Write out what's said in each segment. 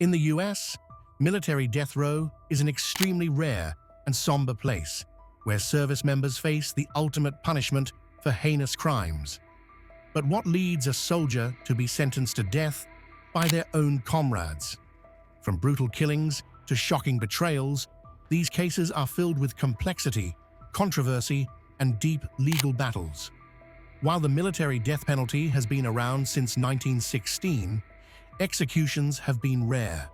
In the US, military death row is an extremely rare and somber place where service members face the ultimate punishment for heinous crimes. But what leads a soldier to be sentenced to death by their own comrades? From brutal killings to shocking betrayals, these cases are filled with complexity, controversy, and deep legal battles. While the military death penalty has been around since 1916, executions have been rare.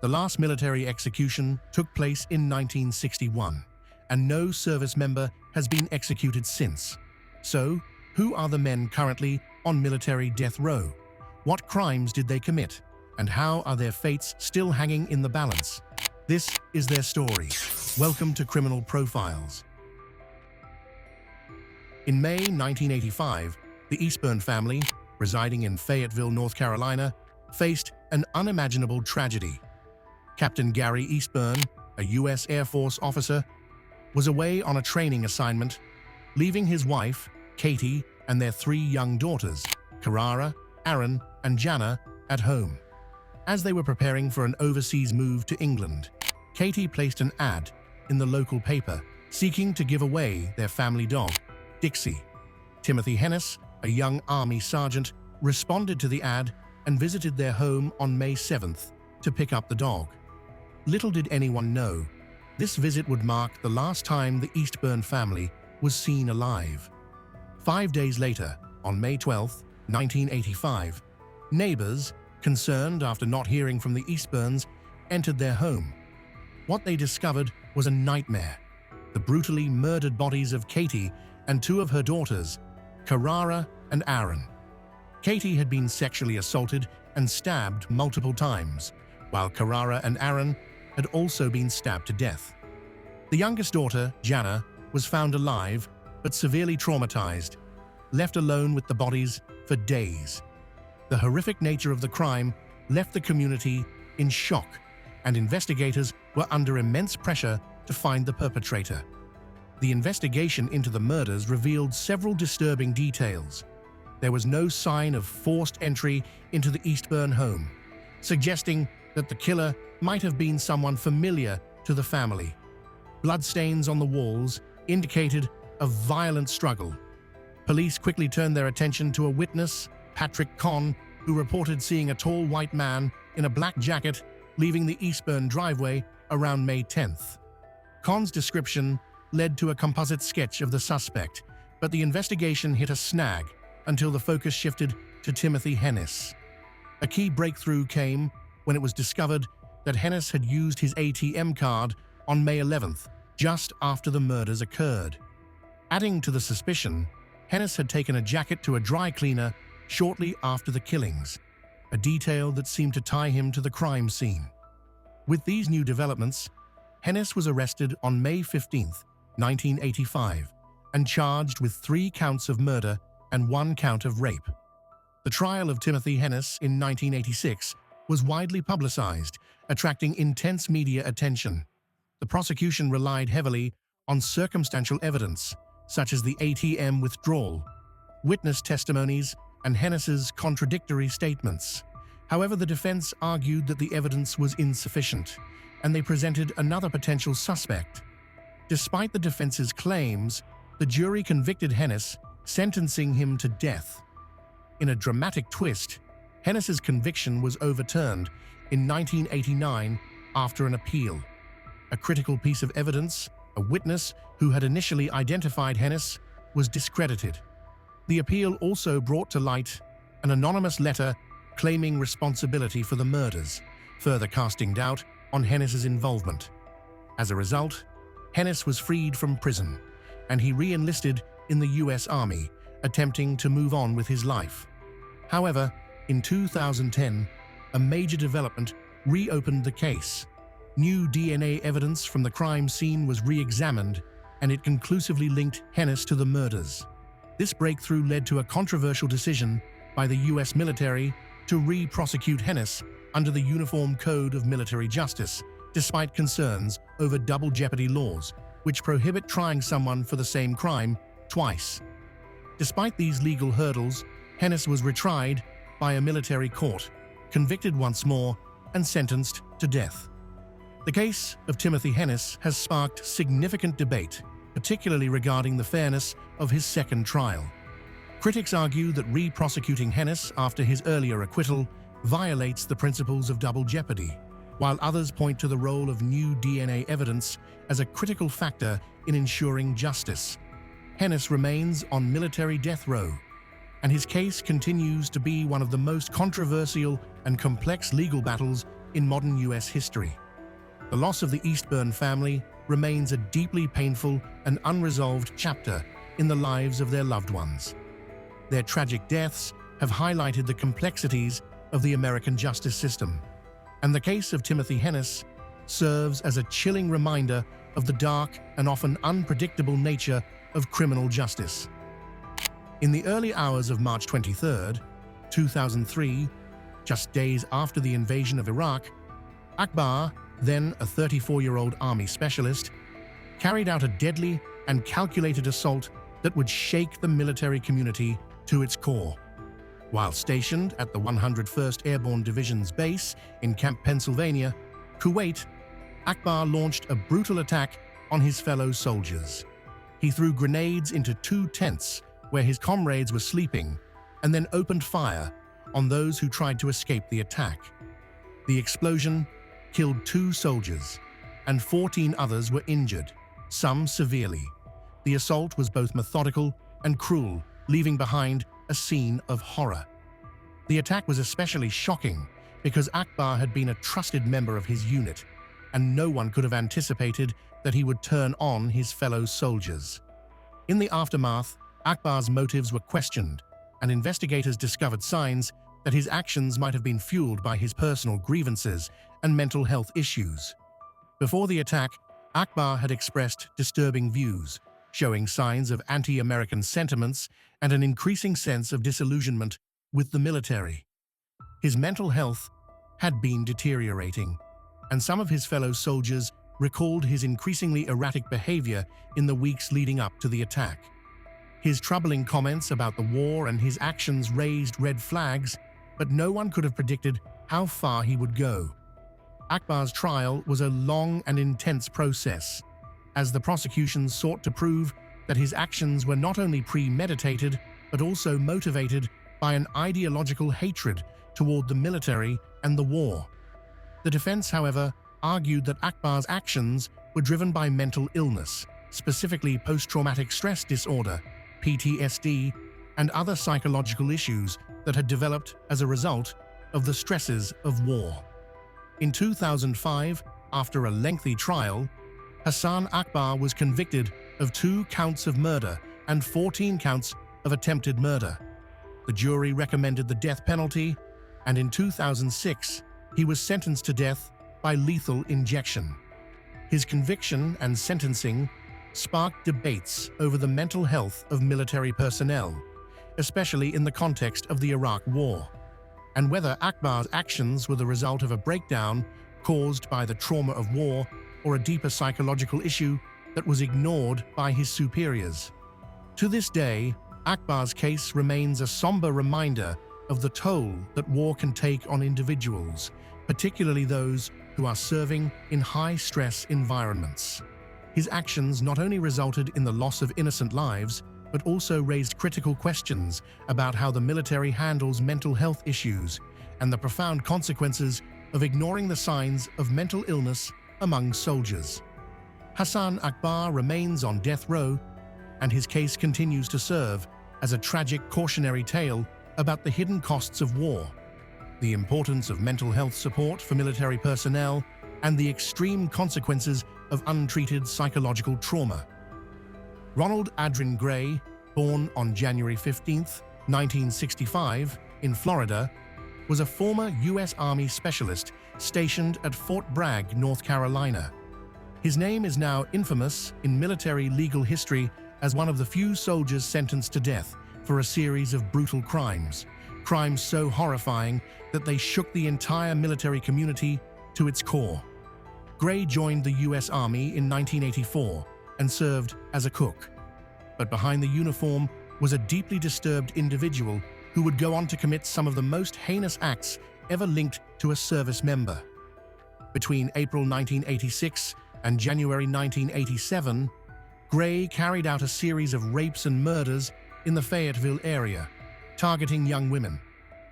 The last military execution took place in 1961, and no service member has been executed since. So, who are the men currently on military death row? What crimes did they commit? And how are their fates still hanging in the balance? This is their story. Welcome to Criminal Profiles. In May 1985, the Eastburn family, residing in Fayetteville, North Carolina, faced an unimaginable tragedy. Captain Gary Eastburn, a U.S. Air Force officer, was away on a training assignment, leaving his wife, Katie, and their 3 young daughters, Carrara, Aaron, and Jana, at home. As they were preparing for an overseas move to England, Katie placed an ad in the local paper seeking to give away their family dog, Dixie. Timothy Hennis, a young Army sergeant, responded to the ad and visited their home on May 7th to pick up the dog. Little did anyone know, this visit would mark the last time the Eastburn family was seen alive. 5 days later, on May 12, 1985, neighbors, concerned after not hearing from the Eastburns, entered their home. What they discovered was a nightmare: the brutally murdered bodies of Katie and 2 of her daughters, Carrara and Aaron. Katie had been sexually assaulted and stabbed multiple times, while Carrara and Aaron had also been stabbed to death. The youngest daughter, Jana, was found alive but severely traumatized, left alone with the bodies for days. The horrific nature of the crime left the community in shock, and investigators were under immense pressure to find the perpetrator. The investigation into the murders revealed several disturbing details. There was no sign of forced entry into the Eastburn home, suggesting that the killer might have been someone familiar to the family. Bloodstains on the walls indicated a violent struggle. Police quickly turned their attention to a witness, Patrick Conn, who reported seeing a tall white man in a black jacket leaving the Eastburn driveway around May 10th. Conn's description led to a composite sketch of the suspect, but the investigation hit a snag until the focus shifted to Timothy Hennis. A key breakthrough came when it was discovered that Hennis had used his ATM card on May 11th, just after the murders occurred. Adding to the suspicion, Hennis had taken a jacket to a dry cleaner shortly after the killings, a detail that seemed to tie him to the crime scene. With these new developments, Hennis was arrested on May 15, 1985, and charged with 3 counts of murder and 1 count of rape. The trial of Timothy Hennis in 1986 was widely publicized, attracting intense media attention. The prosecution relied heavily on circumstantial evidence, such as the ATM withdrawal, witness testimonies, and Hennis's contradictory statements. However, the defense argued that the evidence was insufficient, and they presented another potential suspect. Despite the defense's claims, the jury convicted Hennis, sentencing him to death. In a dramatic twist, Hennis's conviction was overturned in 1989 after an appeal. A critical piece of evidence, a witness who had initially identified Hennis, was discredited. The appeal also brought to light an anonymous letter claiming responsibility for the murders, further casting doubt on Hennis's involvement. As a result, Hennis was freed from prison, and he re-enlisted in the U.S. Army, attempting to move on with his life. However, in 2010, a major development reopened the case. New DNA evidence from the crime scene was re-examined, and it conclusively linked Hennis to the murders. This breakthrough led to a controversial decision by the U.S. military to re-prosecute Hennis under the Uniform Code of Military Justice, despite concerns over double jeopardy laws, which prohibit trying someone for the same crime twice. Despite these legal hurdles, Hennis was retried by a military court, convicted once more, and sentenced to death. The case of Timothy Hennis has sparked significant debate, particularly regarding the fairness of his second trial. Critics argue that re-prosecuting Hennis after his earlier acquittal violates the principles of double jeopardy, while others point to the role of new DNA evidence as a critical factor in ensuring justice. Hennis remains on military death row, and his case continues to be one of the most controversial and complex legal battles in modern U.S. history. The loss of the Eastburn family remains a deeply painful and unresolved chapter in the lives of their loved ones. Their tragic deaths have highlighted the complexities of the American justice system, and the case of Timothy Hennis serves as a chilling reminder of the dark and often unpredictable nature of criminal justice. In the early hours of March 23, 2003, just days after the invasion of Iraq, Akbar, then a 34-year-old army specialist, carried out a deadly and calculated assault that would shake the military community to its core. While stationed at the 101st Airborne Division's base in Camp Pennsylvania, Kuwait, Akbar launched a brutal attack on his fellow soldiers. He threw grenades into 2 tents where his comrades were sleeping and then opened fire on those who tried to escape the attack. The explosion killed 2 soldiers, and 14 others were injured, some severely. The assault was both methodical and cruel, leaving behind a scene of horror. The attack was especially shocking because Akbar had been a trusted member of his unit, and no one could have anticipated that he would turn on his fellow soldiers. In the aftermath, Akbar's motives were questioned, and investigators discovered signs that his actions might have been fueled by his personal grievances and mental health issues. Before the attack, Akbar had expressed disturbing views, showing signs of anti-American sentiments and an increasing sense of disillusionment with the military. His mental health had been deteriorating, and some of his fellow soldiers recalled his increasingly erratic behavior in the weeks leading up to the attack. His troubling comments about the war and his actions raised red flags, but no one could have predicted how far he would go. Akbar's trial was a long and intense process, as the prosecution sought to prove that his actions were not only premeditated, but also motivated by an ideological hatred toward the military and the war. The defense, however, argued that Akbar's actions were driven by mental illness, specifically post-traumatic stress disorder, PTSD, and other psychological issues that had developed as a result of the stresses of war. In 2005, after a lengthy trial, Hassan Akbar was convicted of 2 counts of murder and 14 counts of attempted murder. The jury recommended the death penalty, and in 2006, he was sentenced to death by lethal injection. His conviction and sentencing sparked debates over the mental health of military personnel, especially in the context of the Iraq War, and whether Akbar's actions were the result of a breakdown caused by the trauma of war or a deeper psychological issue that was ignored by his superiors. To this day, Akbar's case remains a somber reminder of the toll that war can take on individuals, particularly those who are serving in high-stress environments. His actions not only resulted in the loss of innocent lives, but also raised critical questions about how the military handles mental health issues and the profound consequences of ignoring the signs of mental illness among soldiers. Hassan Akbar remains on death row, and his case continues to serve as a tragic cautionary tale about the hidden costs of war, the importance of mental health support for military personnel, and the extreme consequences of untreated psychological trauma. Ronald Adrian Gray, born on January 15, 1965, in Florida, was a former U.S. Army specialist stationed at Fort Bragg, North Carolina. His name is now infamous in military legal history as one of the few soldiers sentenced to death for a series of brutal crimes so horrifying that they shook the entire military community to its core. Gray joined the U.S. Army in 1984 and served as a cook. But behind the uniform was a deeply disturbed individual who would go on to commit some of the most heinous acts ever linked to a service member. Between April 1986 and January 1987, Gray carried out a series of rapes and murders in the Fayetteville area, targeting young women,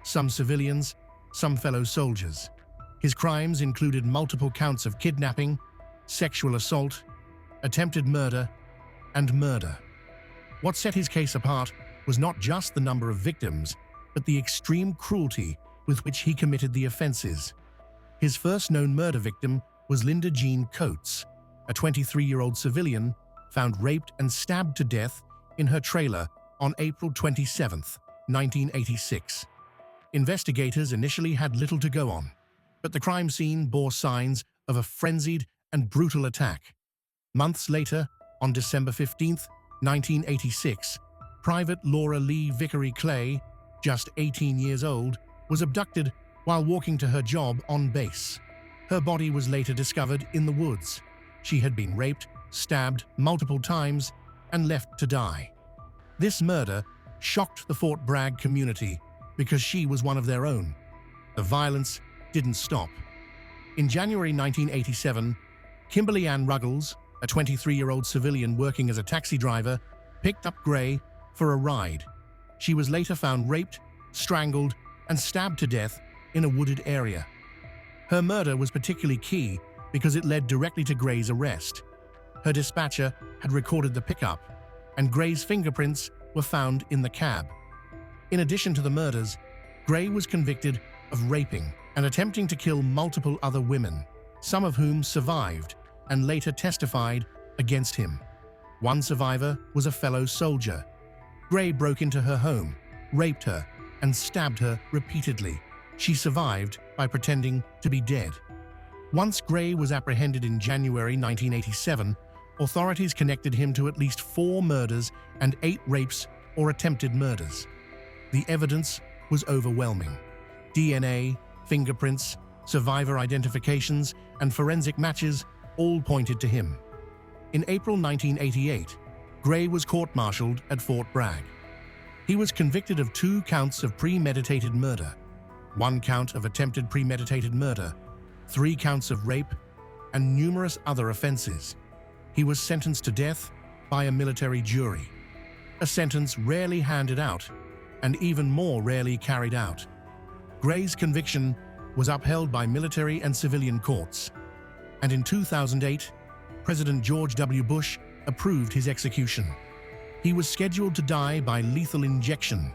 some civilians, some fellow soldiers. His crimes included multiple counts of kidnapping, sexual assault, attempted murder, and murder. What set his case apart was not just the number of victims, but the extreme cruelty with which he committed the offenses. His first known murder victim was Linda Jean Coates, a 23-year-old civilian found raped and stabbed to death in her trailer on April 27, 1986. Investigators initially had little to go on, but the crime scene bore signs of a frenzied and brutal attack. Months later, on December 15, 1986, Private Laura Lee Vickery Clay, just 18 years old, was abducted while walking to her job on base. Her body was later discovered in the woods. She had been raped, stabbed multiple times, and left to die. This murder shocked the Fort Bragg community because she was one of their own. The violence didn't stop. In January 1987, Kimberly Ann Ruggles, a 23-year-old civilian working as a taxi driver, picked up Gray for a ride. She was later found raped, strangled, and stabbed to death in a wooded area. Her murder was particularly key because it led directly to Gray's arrest. Her dispatcher had recorded the pickup, and Gray's fingerprints were found in the cab. In addition to the murders, Gray was convicted of raping and attempting to kill multiple other women, some of whom survived and later testified against him. One survivor was a fellow soldier. Gray broke into her home, raped her, and stabbed her repeatedly. She survived by pretending to be dead. Once Gray was apprehended in January 1987, authorities connected him to at least 4 murders and 8 rapes or attempted murders. The evidence was overwhelming. DNA, fingerprints, survivor identifications, and forensic matches all pointed to him. In April 1988, Gray was court-martialed at Fort Bragg. He was convicted of 2 counts of premeditated murder, 1 count of attempted premeditated murder, 3 counts of rape, and numerous other offenses. He was sentenced to death by a military jury, a sentence rarely handed out and even more rarely carried out. Gray's conviction was upheld by military and civilian courts, and in 2008, President George W. Bush approved his execution. He was scheduled to die by lethal injection,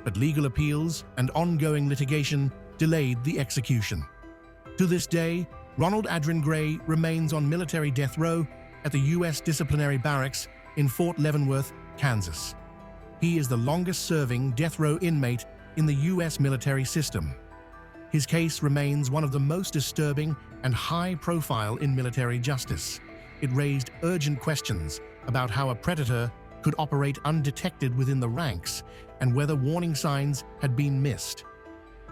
but legal appeals and ongoing litigation delayed the execution. To this day, Ronald Adrian Gray remains on military death row at the U.S. Disciplinary Barracks in Fort Leavenworth, Kansas. He is the longest-serving death row inmate in the U.S. military system. His case remains one of the most disturbing and high-profile in military justice. It raised urgent questions about how a predator could operate undetected within the ranks and whether warning signs had been missed.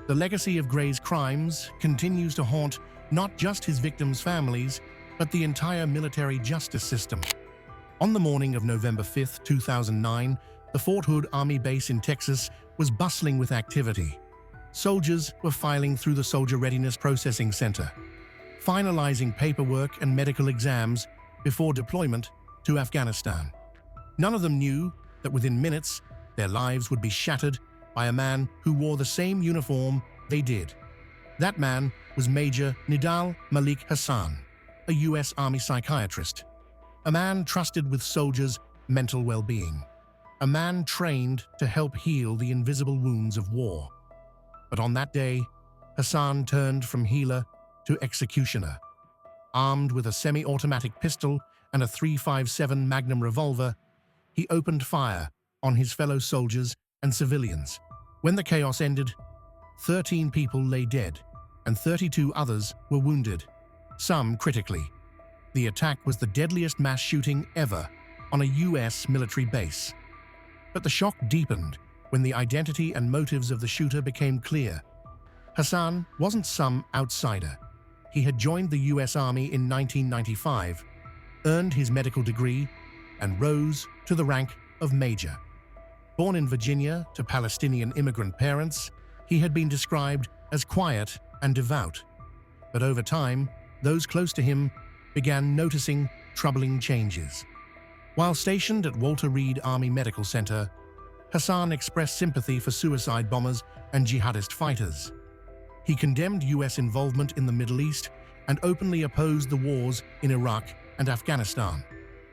The legacy of Gray's crimes continues to haunt not just his victims' families, but the entire military justice system. On the morning of November 5, 2009, the Fort Hood Army base in Texas was bustling with activity. Soldiers were filing through the Soldier Readiness Processing Center, finalizing paperwork and medical exams before deployment to Afghanistan. None of them knew that within minutes, their lives would be shattered by a man who wore the same uniform they did. That man was Major Nidal Malik Hassan, a U.S. Army psychiatrist, a man trusted with soldiers' mental well-being, a man trained to help heal the invisible wounds of war. But on that day, Hassan turned from healer to executioner. Armed with a semi-automatic pistol and a .357 Magnum revolver, he opened fire on his fellow soldiers and civilians. When the chaos ended, 13 people lay dead and 32 others were wounded, some critically. The attack was the deadliest mass shooting ever on a U.S. military base. But the shock deepened when the identity and motives of the shooter became clear. Hassan wasn't some outsider. He had joined the U.S. Army in 1995, earned his medical degree, and rose to the rank of major. Born in Virginia to Palestinian immigrant parents, he had been described as quiet and devout. But over time, those close to him began noticing troubling changes. While stationed at Walter Reed Army Medical Center, Hassan expressed sympathy for suicide bombers and jihadist fighters. He condemned U.S. involvement in the Middle East and openly opposed the wars in Iraq and Afghanistan.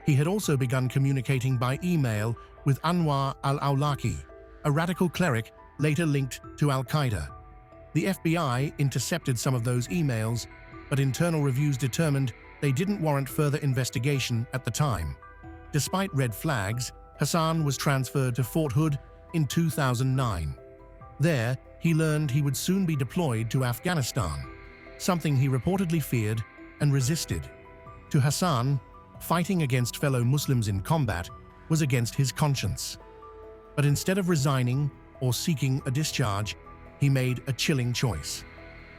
He had also begun communicating by email with Anwar al-Awlaki, a radical cleric later linked to al-Qaeda. The FBI intercepted some of those emails, but internal reviews determined they didn't warrant further investigation at the time. Despite red flags, Hassan was transferred to Fort Hood in 2009. There, he learned he would soon be deployed to Afghanistan, something he reportedly feared and resisted. To Hassan, fighting against fellow Muslims in combat was against his conscience. But instead of resigning or seeking a discharge, he made a chilling choice.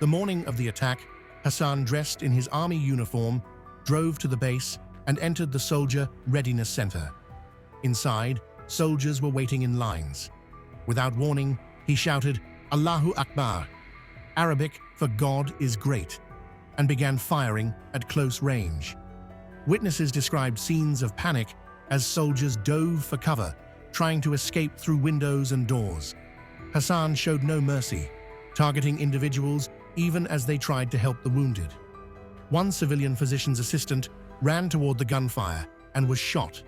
The morning of the attack, Hassan, dressed in his army uniform, drove to the base and entered the Soldier Readiness Center. Inside, soldiers were waiting in lines. Without warning, he shouted, "Allahu Akbar," Arabic for God is great, and began firing at close range. Witnesses described scenes of panic as soldiers dove for cover, trying to escape through windows and doors. Hassan showed no mercy, targeting individuals even as they tried to help the wounded. One civilian physician's assistant ran toward the gunfire and was shot.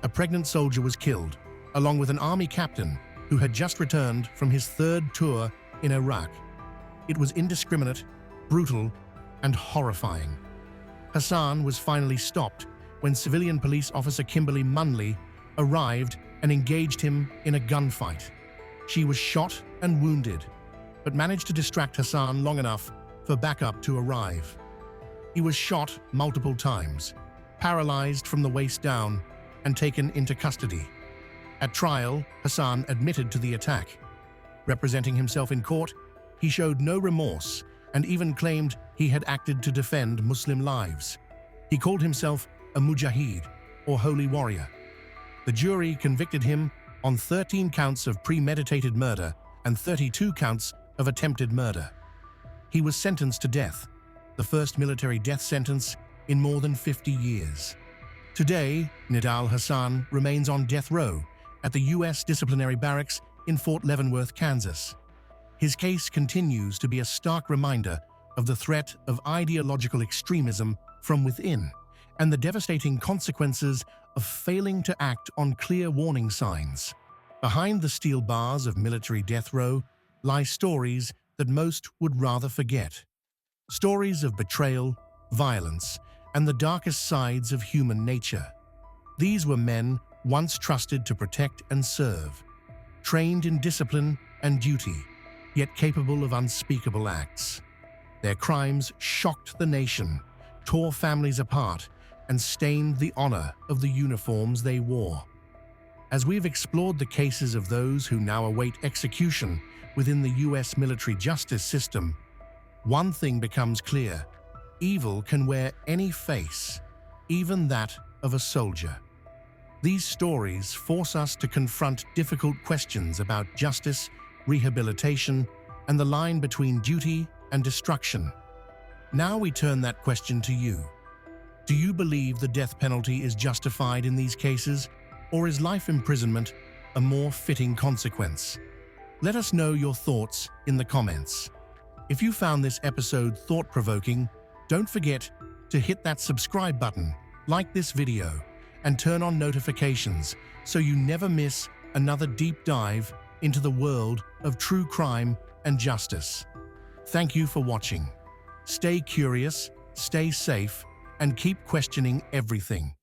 A pregnant soldier was killed, along with an army captain who had just returned from his third tour in Iraq. It was indiscriminate, brutal, and horrifying. Hassan was finally stopped when civilian police officer Kimberly Munley arrived and engaged him in a gunfight. She was shot and wounded, but managed to distract Hassan long enough for backup to arrive. He was shot multiple times, paralyzed from the waist down, and taken into custody. At trial, Hassan admitted to the attack. Representing himself in court, he showed no remorse and even claimed he had acted to defend Muslim lives. He called himself a mujahid, or holy warrior. The jury convicted him on 13 counts of premeditated murder and 32 counts of attempted murder. He was sentenced to death, the first military death sentence in more than 50 years. Today, Nidal Hassan remains on death row at the U.S. disciplinary barracks in Fort Leavenworth, Kansas. His case continues to be a stark reminder of the threat of ideological extremism from within and the devastating consequences of failing to act on clear warning signs. Behind the steel bars of military death row lie stories that most would rather forget. Stories of betrayal, violence, and the darkest sides of human nature. These were men once trusted to protect and serve, trained in discipline and duty, yet capable of unspeakable acts. Their crimes shocked the nation, tore families apart, and stained the honor of the uniforms they wore. As we've explored the cases of those who now await execution within the U.S. military justice system, one thing becomes clear: evil can wear any face, even that of a soldier. These stories force us to confront difficult questions about justice, rehabilitation, and the line between duty and destruction. Now we turn that question to you. Do you believe the death penalty is justified in these cases, or is life imprisonment a more fitting consequence? Let us know your thoughts in the comments. If you found this episode thought-provoking, don't forget to hit that subscribe button, like this video, and turn on notifications so you never miss another deep dive into the world of true crime and justice. Thank you for watching. Stay curious, stay safe, and keep questioning everything.